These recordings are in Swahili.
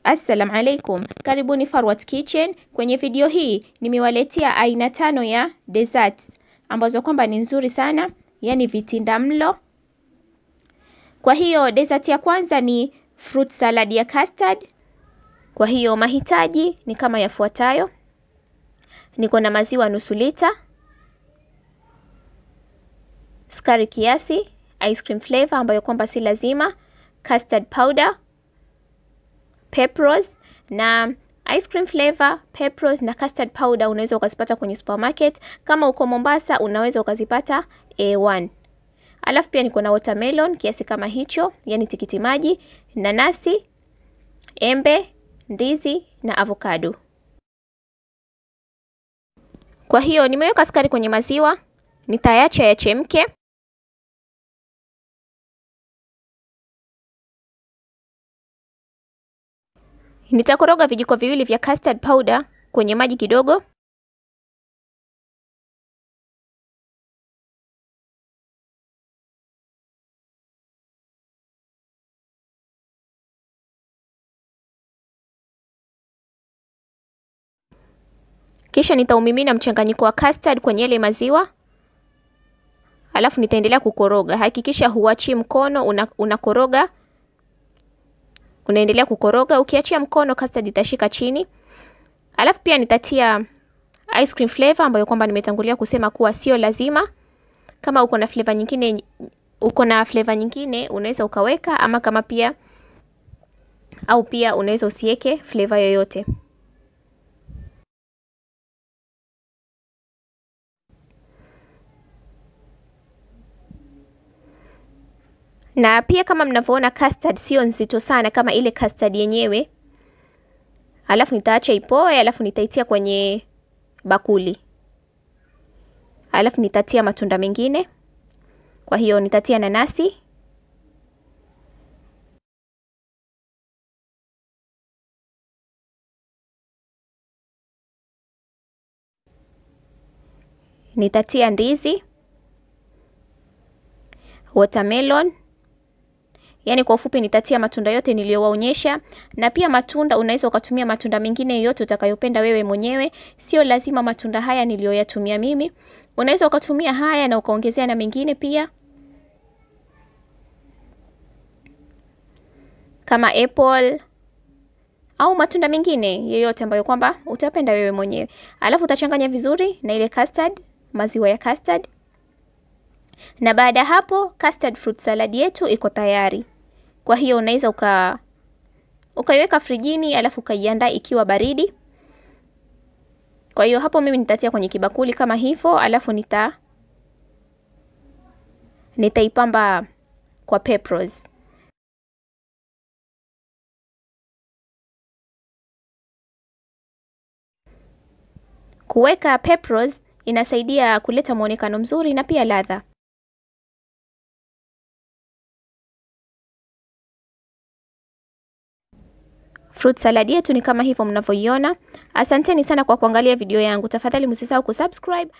Assalamu alaikum, karibuni Farwat Kitchen. Kwenye video hii nimewaletea aina 5 ya desserts ambazo kwamba ni nzuri sana, yani vitinda mlo. Kwa hiyo dessert ya kwanza ni fruit salad ya custard. Kwa hiyo mahitaji ni kama yafuatayo. Niko na maziwa nusu lita, sukari kiasi, ice cream flavor ambayo kwamba si lazima, custard powder, peppers na ice cream flavor, peppers na custard powder unaweza ukazipata kwenye supermarket. Kama uko Mombasa unaweza ukazipata A1. Alafu pia niko na watermelon kiasi kama hicho, yani tikiti maji, nanasi, embe, ndizi na avocado. Kwa hiyo nimeweka sukari kwenye maziwa, nitaacha yachemke. Nitakoroga vijiko viwili vya custard powder kwenye maji kidogo. Kisha nitaumimina mchanganyiko wa custard kwenye ile maziwa. Alafu nitaendelea kukoroga. Hakikisha huachi mkono, unakoroga. Unaendelea kukoroga. Ukiachia mkono custard itashika chini. Alafu pia nitatia ice cream flavor ambayo kwamba nimetangulia kusema kuwa sio lazima. Kama uko na flavor nyingine unaweza ukaweka, ama kama pia unaweza usiweke flavor yoyote. Na pia kama mnavyoona custard sio nzito sana kama ile custard yenyewe. Alafu nitaacha ipoe, alafu nitaitia kwenye bakuli. Alafu nitatia matunda mengine. Kwa hiyo nitatia nanasi. Nitatia ndizi. Watermelon. Yani kwa ufupi nitatia matunda yote niliyowaonyesha. Na pia matunda unaweza ukatumia matunda mengine yote utakayopenda wewe mwenyewe. Sio lazima matunda haya niliyoyatumia mimi. Unaweza ukatumia haya na ukaongezea na mengine pia. Kama apple au matunda mengine yoyote ambayo kwamba utapenda wewe mwenyewe. Alafu utachanganya vizuri na ile custard, maziwa ya custard. Na baada hapo custard fruit salad yetu iko tayari. Kwa hiyo unaweza ukaiweka frijini, alafu ukaiandaa ikiwa baridi. Kwa hiyo hapo mimi nitatia kwenye kibakuli kama hivyo, alafu nitaipamba kwa peppers. Kuweka peppers inasaidia kuleta muonekano mzuri na pia ladha. Fruit salad yetu ni kama hivyo mnavyoiona. Asanteni sana kwa kuangalia video yangu. Tafadhali msisahau kusubscribe.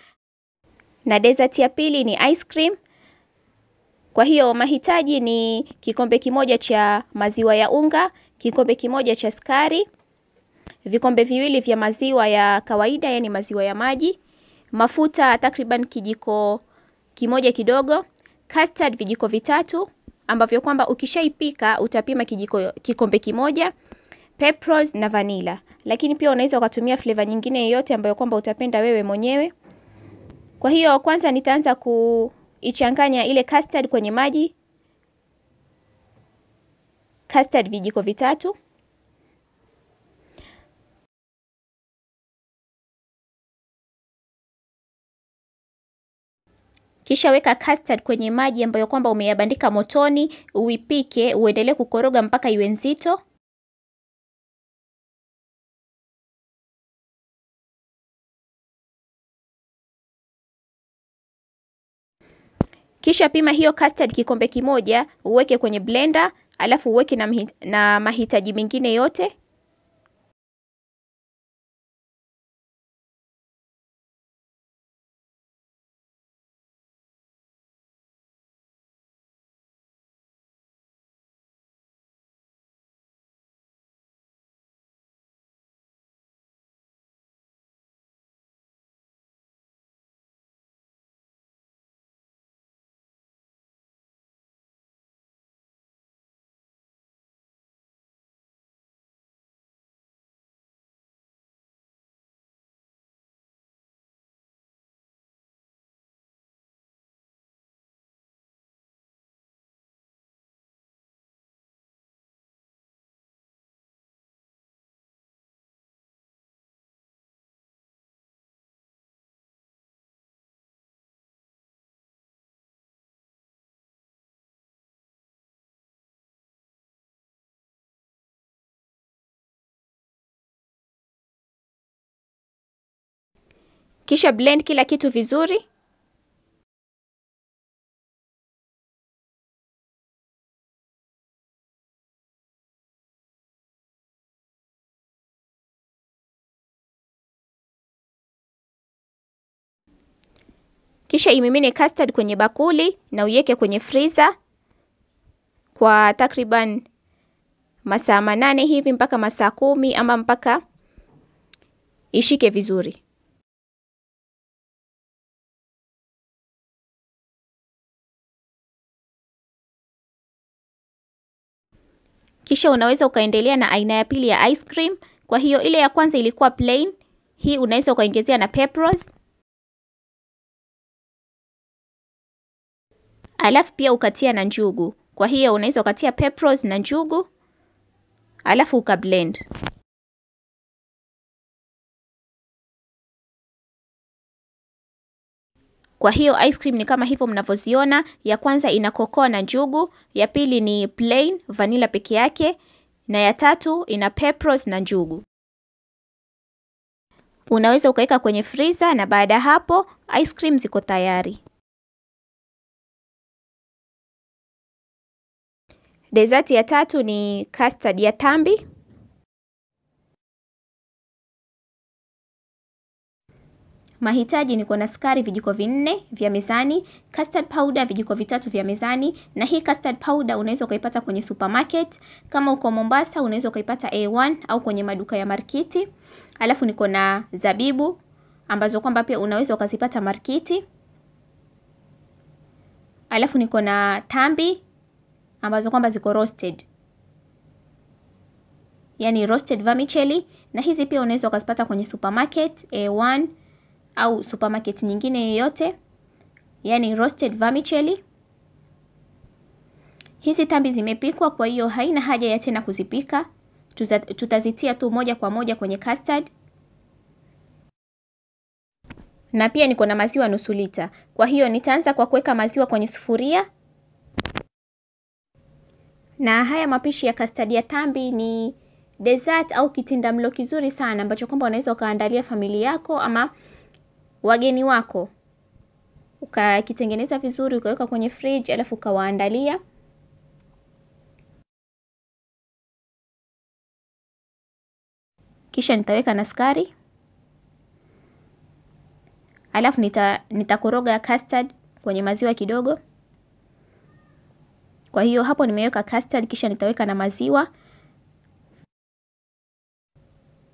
Na dessert ya pili ni ice cream. Kwa hiyo mahitaji ni kikombe kimoja cha maziwa ya unga, kikombe kimoja cha sukari, vikombe viwili vya maziwa ya kawaida, yani maziwa ya maji, mafuta takriban kijiko kimoja kidogo, custard vijiko vitatu ambavyo kwamba ukishaipika utapima kikombe kimoja, peppers na vanilla. Lakini pia unaweza ukatumia flavor nyingine yoyote ambayo kwamba utapenda wewe mwenyewe. Kwa hiyo kwanza nitaanza kuichanganya ile custard kwenye maji. Custard vijiko vitatu. Kisha weka custard kwenye maji ambayo kwamba umeyabandika motoni, uipike, uendelee kukoroga mpaka iwe nzito. Kisha pima hiyo custard kikombe kimoja, uweke kwenye blender, alafu uweke na mahitaji mengine yote. Kisha blend kila kitu vizuri. Kisha imimine custard kwenye bakuli na uiweke kwenye freezer kwa takriban masaa 8 hivi mpaka masaa 10 ama mpaka ishike vizuri. Kisha unaweza ukaendelea na aina ya pili ya ice cream. Kwa hiyo ile ya kwanza ilikuwa plain, hii unaweza ukaongezea na pepperos. Alafu pia ukatia na njugu. Kwa hiyo unaweza ukatia pepperos na njugu, alafu ukablend. Kwa hiyo ice cream ni kama hivyo mnavyoziona. Ya kwanza ina cocoa na njugu, ya pili ni plain vanilla peke yake, na ya tatu ina pepperos na njugu. Unaweza ukaweka kwenye freezer na baada hapo ice cream ziko tayari. Dessert ya tatu ni custard ya tambi. Mahitaji niko na sukari vijiko 4 vya mezani, custard powder vijiko 3 vya mezani, na hii custard powder unaweza ukaipata kwenye supermarket. Kama uko Mombasa unaweza ukaipata A1 au kwenye maduka ya markiti. Alafu niko na zabibu ambazo kwamba pia unaweza ukazipata markiti. Alafu niko na tambi ambazo kwamba ziko roasted, yani roasted vermicelli, na hizi pia unaweza ukazipata kwenye supermarket A1 au supermarket nyingine yoyote, yani roasted vermicelli. Hizi tambi zimepikwa, kwa hiyo haina haja ya tena kuzipika. Tutazitia tu moja kwa moja kwenye custard. Na pia niko na maziwa nusu lita. Kwa hiyo nitaanza kwa kuweka maziwa kwenye sufuria. Na haya mapishi ya custard ya tambi ni dessert au kitindamlo kizuri sana ambacho kwamba unaweza ukaandalia familia yako ama wageni wako. Ukakitengeneza vizuri, ukaweka kwenye fridge, alafu ukawaandalia. Kisha nitaweka na sukari. Alafu nitakoroga custard kwenye maziwa kidogo. Kwa hiyo hapo nimeweka custard, kisha nitaweka na maziwa.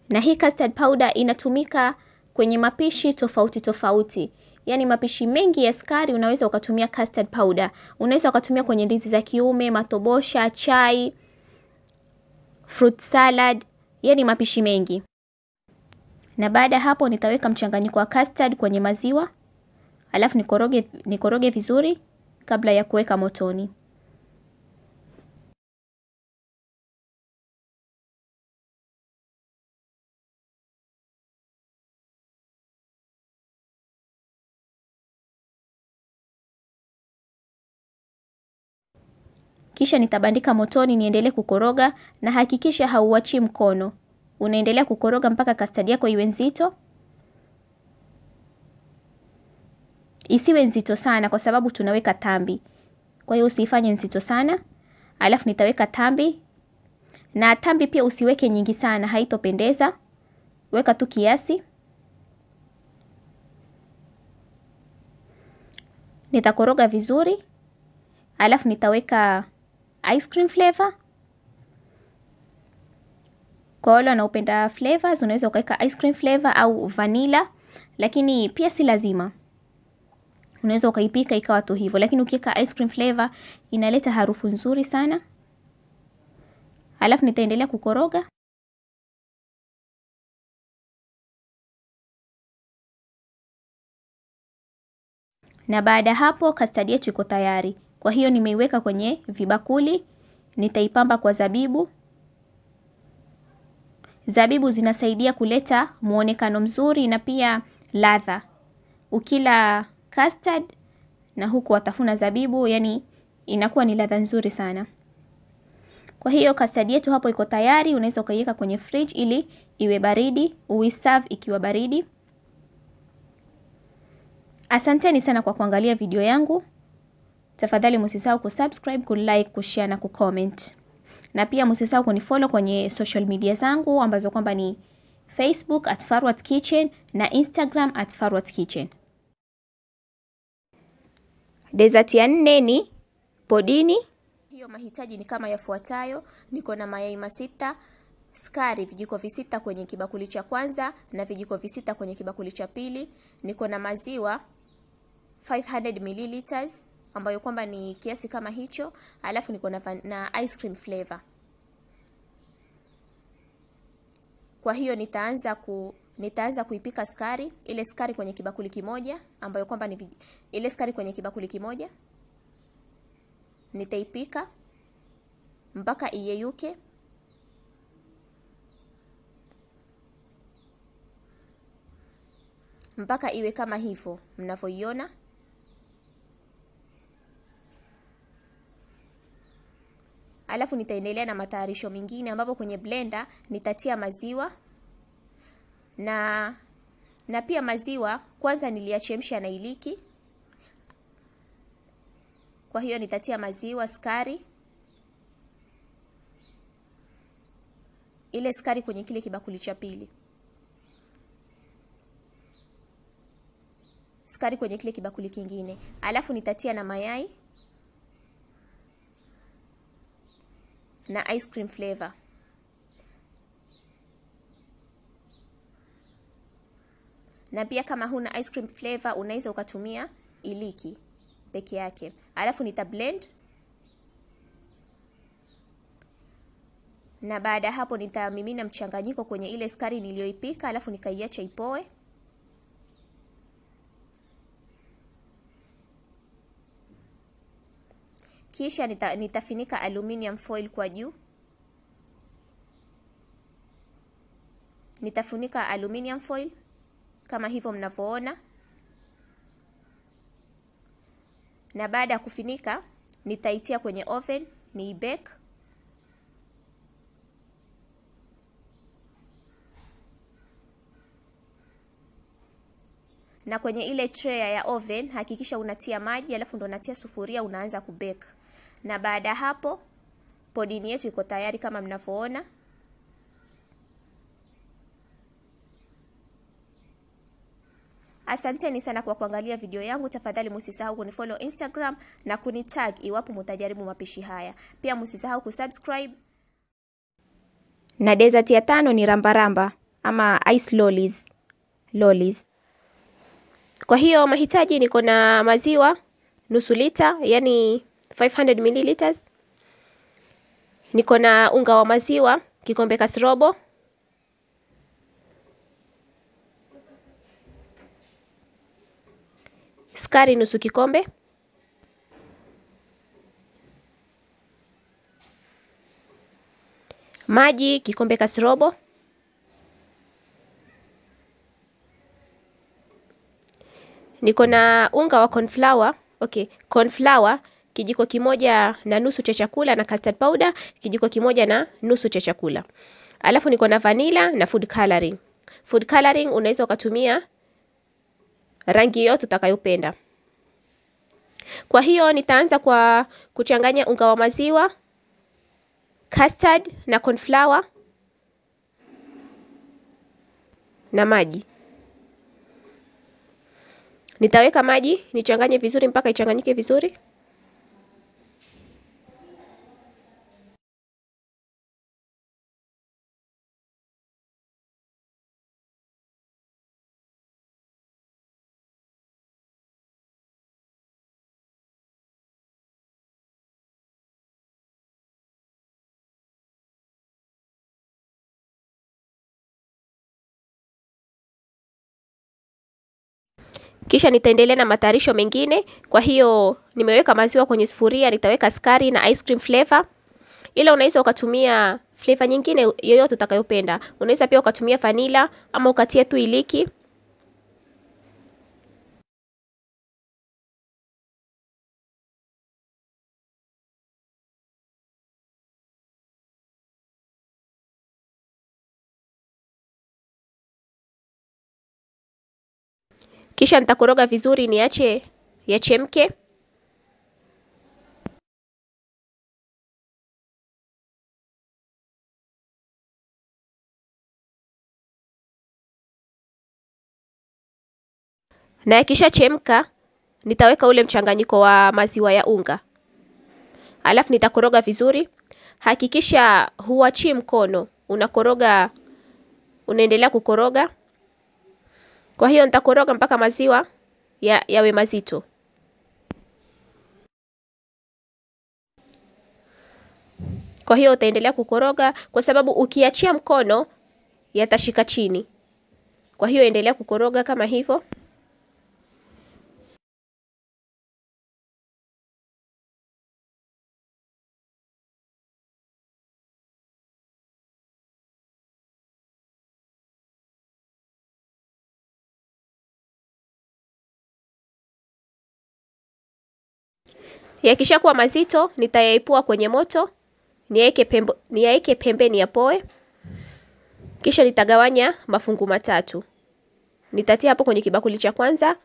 Na hii custard powder inatumika kwenye mapishi tofauti tofauti. Yani mapishi mengi ya sukari unaweza ukatumia custard powder. Unaweza ukatumia kwenye ndizi za kiume, matobosha, chai, fruit salad, yani mapishi mengi. Na baada hapo nitaweka mchanganyiko wa custard kwenye maziwa. Alafu nikoroge vizuri kabla ya kuweka motoni. Kisha nitabandika motoni niendelee kukoroga, na hakikisha hauachi mkono. Unaendelea kukoroga mpaka custard yako iwe nzito. Isiwe nzito sana kwa sababu tunaweka tambi. Kwa hiyo usifanye nzito sana. Alafu nitaweka tambi. Na tambi pia usiweke nyingi sana, haitopendeza. Weka tu kiasi. Nitakoroga vizuri. Alafu nitaweka ice cream flavor. Kwa wale wanaopenda flavors unaweza ukaweka ice cream flavor au vanilla, lakini pia si lazima. Unaweza ukaipika ikawa tu hivyo, lakini ukiweka ice cream flavor inaleta harufu nzuri sana. Alafu nitaendelea kukoroga. Na baada hapo custard yetu iko tayari. Kwa hiyo nimeiweka kwenye vibakuli, nitaipamba kwa zabibu. Zabibu zinasaidia kuleta muonekano mzuri na pia ladha. Ukila custard na huku watafuna zabibu, yani inakuwa ni ladha nzuri sana. Kwa hiyo custard yetu hapo iko tayari, unaweza ukaiweka kwenye fridge ili iwe baridi, uiserve ikiwa baridi. Asanteni sana kwa kuangalia video yangu. Tafadhali msisahau kusubscribe, kulike, kushare na kucomment. Na pia msisahau kunifollow kwenye social media zangu ambazo kwamba ni Facebook @farwatkitchen na Instagram @farwatkitchen. Dessert ya 4 ni podini. Hiyo mahitaji ni kama yafuatayo. Niko na mayai masita, sukari vijiko visita kwenye kibakuli cha kwanza na vijiko visita kwenye kibakuli cha pili. Niko na maziwa 500 ml ambayo kwamba ni kiasi kama hicho. Alafu niko na ice cream flavor. Kwa hiyo nitaanza kuipika sukari, ile sukari kwenye kibakuli kimoja ambayo kwamba ni ile sukari kwenye kibakuli kimoja. Nitaipika mpaka iyeyuke. Mpaka iwe kama hivyo mnavyoiona. Alafu nitaendelea na matayarisho mengine ambapo kwenye blender nitatia maziwa na pia maziwa kwanza niliyachemsha na iliki. Kwa hiyo nitatia maziwa, sukari, ile sukari kwenye kile kibakuli cha pili. Sukari kwenye kile kibakuli kingine. Alafu nitatia na mayai na ice cream flavor. Na pia kama huna ice cream flavor unaweza ukatumia iliki peke yake. Alafu nita blend. Na baada hapo nitamimina mchanganyiko kwenye ile sukari niliyoipika, alafu nikaiacha ipoe. Kisha nitafinika aluminium foil kwa juu. Nitafunika aluminium foil kama hivyo mnavyoona. Na baada ya kufinika nitaitia kwenye oven ni bake. Na kwenye ile tray ya oven hakikisha unatia maji, alafu ndo unatia sufuria, unaanza kubake. Na baada hapo podini yetu iko tayari kama mnavyoona. Asanteni sana kwa kuangalia video yangu. Tafadhali msisahau kunifollow Instagram na kunitag iwapo mtajaribu mapishi haya. Pia msisahau kusubscribe. Na dessert ya 5 ni rambaramba ama ice lollies. Kwa hiyo mahitaji niko na maziwa nusu lita, yani 500 ml. Niko na unga wa maziwa kikombe kasrobo. Sukari nusu kikombe. Maji kikombe kasrobo. Niko na unga wa corn flour kijiko kimoja na nusu cha chakula na custard powder kijiko kimoja na nusu cha chakula. Alafu niko na vanilla na food coloring. Food coloring unaweza ukatumia rangi yote utakayopenda. Kwa hiyo nitaanza kwa kuchanganya unga wa maziwa, custard na corn flour na maji. Nitaweka maji nichanganye vizuri mpaka ichanganyike vizuri. Kisha nitaendelea na matayarisho mengine. Kwa hiyo nimeweka maziwa kwenye sufuria, nitaweka sukari na ice cream flavor. Ila unaweza ukatumia flavor nyingine yoyote utakayopenda. Unaweza pia ukatumia vanilla ama ukatia tu iliki. Kisha nitakoroga vizuri niache yachemke. Na yakisha chemka, nitaweka ule mchanganyiko wa maziwa ya unga. Alafu nitakoroga vizuri. Hakikisha huachi mkono. Unakoroga, unaendelea kukoroga. Kwa hiyo nitakoroga mpaka maziwa yawe mazito. Kwa hiyo utaendelea kukoroga kwa sababu ukiachia mkono yatashika chini. Kwa hiyo endelea kukoroga kama hivyo. Yakisha kuwa mazito, nitayaipua kwenye moto, niyaeke pembeni yapoe. Kisha nitagawanya mafungu matatu. Nitatia hapo kwenye kibakuli cha kwanza.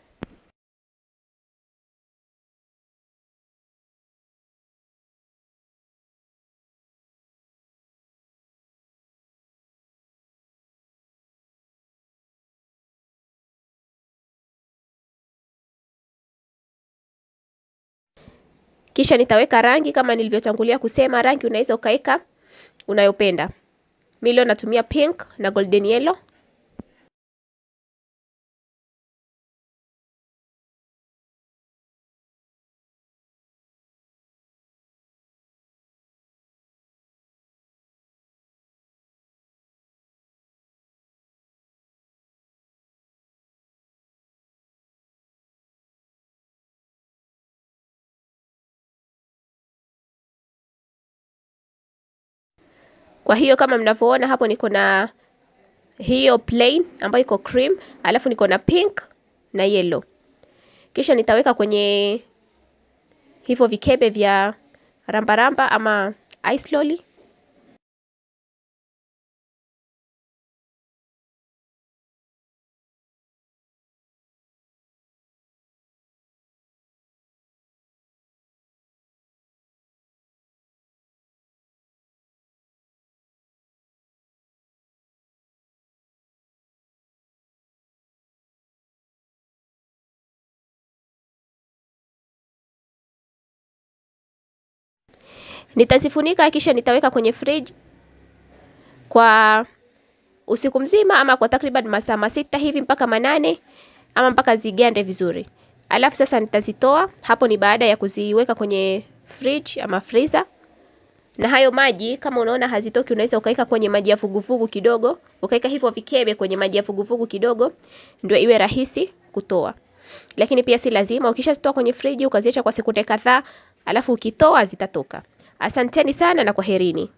Kisha nitaweka rangi kama nilivyotangulia kusema, rangi unaweza ukaeka unayopenda. Mimi leo natumia pink na golden yellow. Kwa hiyo kama mnavyoona hapo niko na hiyo plain ambayo iko cream, alafu niko na pink na yellow. Kisha nitaweka kwenye hivyo vikebe vya ramba ama ice lolly. Nitazifunika kisha nitaweka kwenye fridge kwa usiku mzima ama kwa takriban masaa masita hivi mpaka manane ama mpaka zigande vizuri. Alafu sasa nitazitoa, hapo ni baada ya kuziweka kwenye fridge ama freezer. Na hayo maji kama unaona hazitoki, unaweza ukaeka kwenye maji ya vuguvugu kidogo, ukaeka hivyo vikebe kwenye maji ya vuguvugu kidogo ndio iwe rahisi kutoa. Lakini pia si lazima, ukishazitoa kwenye fridge ukaziacha kwa sekunde kadhaa, alafu ukitoa zitatoka. Asanteni sana na kwaherini.